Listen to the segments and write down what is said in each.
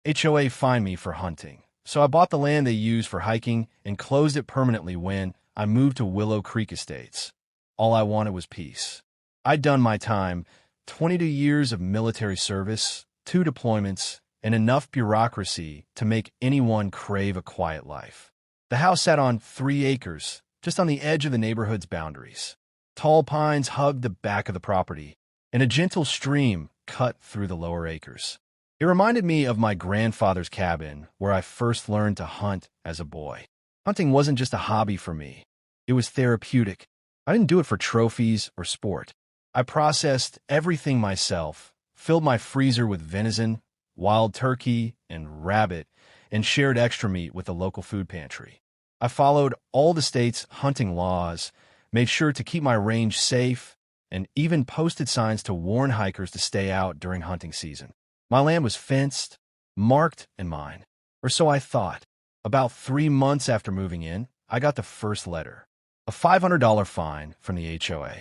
HOA fined me for hunting, so I bought the land they use for hiking and closed it permanently when I moved to Willow Creek Estates. All I wanted was peace. I'd done my time, 22 years of military service, 2 deployments, and enough bureaucracy to make anyone crave a quiet life. The house sat on 3 acres, just on the edge of the neighborhood's boundaries. Tall pines hugged the back of the property, and a gentle stream cut through the lower acres. It reminded me of my grandfather's cabin, where I first learned to hunt as a boy. Hunting wasn't just a hobby for me. It was therapeutic. I didn't do it for trophies or sport. I processed everything myself, filled my freezer with venison, wild turkey, and rabbit, and shared extra meat with the local food pantry. I followed all the state's hunting laws, made sure to keep my range safe, and even posted signs to warn hikers to stay out during hunting season. My land was fenced, marked, and mine, or so I thought. About 3 months after moving in, I got the first letter, a $500 fine from the HOA,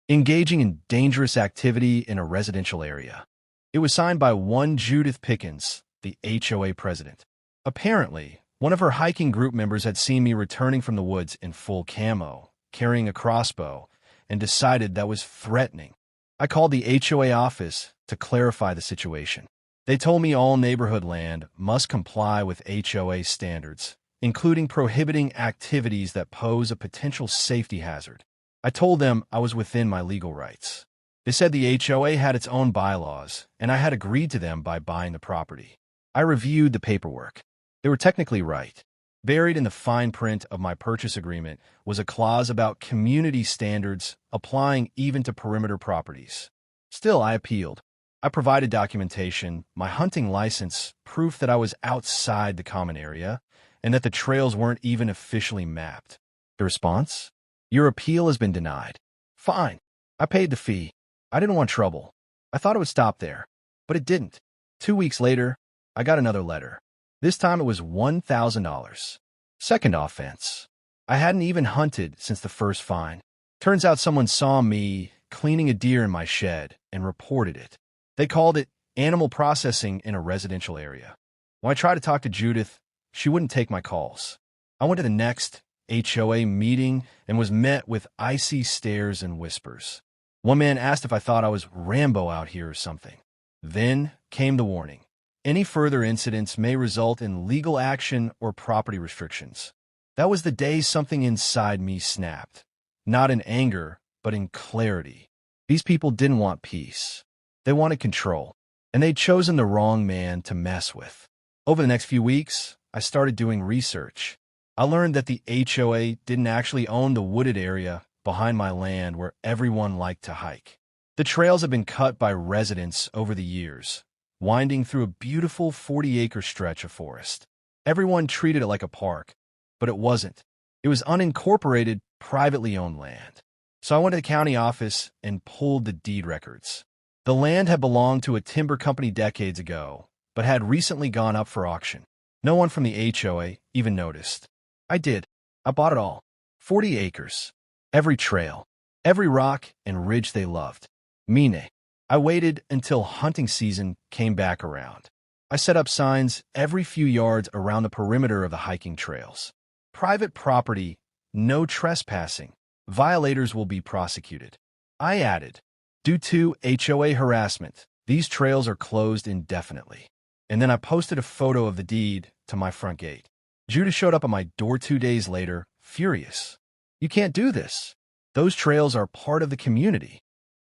engaging in dangerous activity in a residential area. It was signed by one Judith Pickens, the HOA president. Apparently, one of her hiking group members had seen me returning from the woods in full camo, carrying a crossbow, and decided that was threatening. I called the HOA office to clarify the situation. They told me all neighborhood land must comply with HOA standards, including prohibiting activities that pose a potential safety hazard. I told them I was within my legal rights. They said the HOA had its own bylaws, and I had agreed to them by buying the property. I reviewed the paperwork. They were technically right. Buried in the fine print of my purchase agreement was a clause about community standards applying even to perimeter properties. Still, I appealed. I provided documentation, my hunting license, proof that I was outside the common area, and that the trails weren't even officially mapped. The response? Your appeal has been denied. Fine. I paid the fee. I didn't want trouble. I thought it would stop there, but it didn't. 2 weeks later, I got another letter. This time it was $1,000. Second offense. I hadn't even hunted since the first fine. Turns out someone saw me cleaning a deer in my shed and reported it. They called it animal processing in a residential area. When I tried to talk to Judith, she wouldn't take my calls. I went to the next HOA meeting and was met with icy stares and whispers. One man asked if I thought I was Rambo out here or something. Then came the warning. Any further incidents may result in legal action or property restrictions. That was the day something inside me snapped. Not in anger, but in clarity. These people didn't want peace. They wanted control, and they'd chosen the wrong man to mess with. Over the next few weeks, I started doing research. I learned that the HOA didn't actually own the wooded area behind my land where everyone liked to hike. The trails have been cut by residents over the years, winding through a beautiful 40-acre stretch of forest. Everyone treated it like a park, but it wasn't. It was unincorporated, privately owned land. So I went to the county office and pulled the deed records. The land had belonged to a timber company decades ago, but had recently gone up for auction. No one from the HOA even noticed. I did. I bought it all. 40 acres. Every trail. Every rock and ridge they loved. Mine. I waited until hunting season came back around. I set up signs every few yards around the perimeter of the hiking trails. Private property, no trespassing. Violators will be prosecuted. I added, due to HOA harassment, these trails are closed indefinitely. And then I posted a photo of the deed to my front gate. Judah showed up at my door 2 days later, furious. You can't do this. Those trails are part of the community.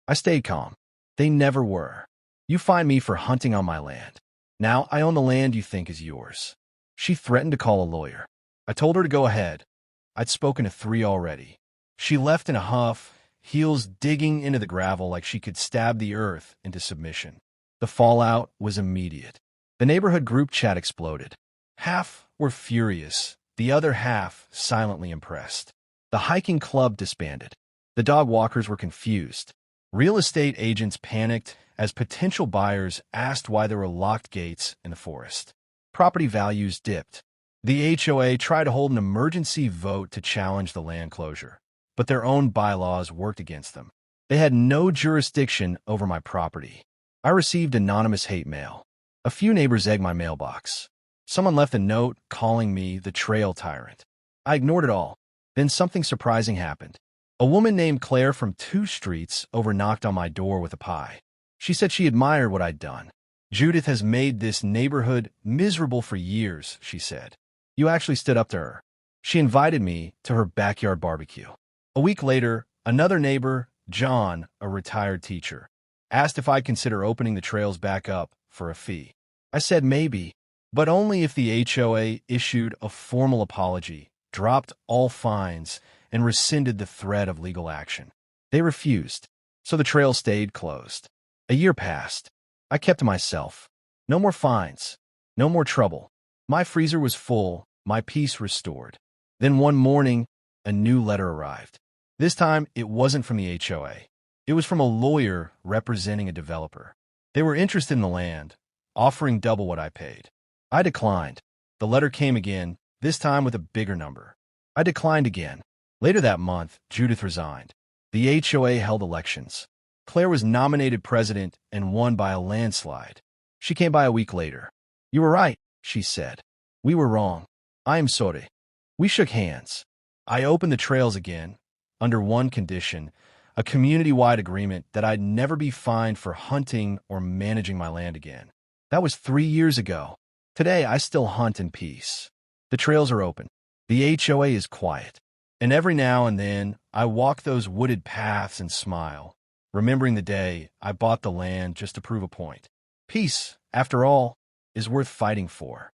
I stayed calm. They never were. You fined me for hunting on my land. Now I own the land you think is yours. She threatened to call a lawyer. I told her to go ahead. I'd spoken to 3 already. She left in a huff, heels digging into the gravel like she could stab the earth into submission. The fallout was immediate. The neighborhood group chat exploded. Half were furious, the other half silently impressed. The hiking club disbanded. The dog walkers were confused. Real estate agents panicked as potential buyers asked why there were locked gates in the forest. Property values dipped. The HOA tried to hold an emergency vote to challenge the land closure, but their own bylaws worked against them. They had no jurisdiction over my property. I received anonymous hate mail. A few neighbors egged my mailbox. Someone left a note calling me the trail tyrant. I ignored it all. Then something surprising happened. A woman named Claire from 2 streets over knocked on my door with a pie. She said she admired what I'd done. "Judith has made this neighborhood miserable for years," she said. "You actually stood up to her." She invited me to her backyard barbecue. A week later, another neighbor, John, a retired teacher, asked if I'd consider opening the trails back up for a fee. I said maybe, but only if the HOA issued a formal apology, dropped all fines, and rescinded the threat of legal action. They refused, so the trail stayed closed. A year passed. I kept to myself. No more fines. No more trouble. My freezer was full, my peace restored. Then one morning, a new letter arrived. This time, it wasn't from the HOA. It was from a lawyer representing a developer. They were interested in the land, offering double what I paid. I declined. The letter came again, this time with a bigger number. I declined again. Later that month, Judith resigned. The HOA held elections. Claire was nominated president and won by a landslide. She came by a week later. "You were right," she said. "We were wrong. I am sorry." We shook hands. I opened the trails again, under one condition, a community-wide agreement that I'd never be fined for hunting or managing my land again. That was 3 years ago. Today, I still hunt in peace. The trails are open. The HOA is quiet. And every now and then, I walk those wooded paths and smile, remembering the day I bought the land just to prove a point. Peace, after all, is worth fighting for.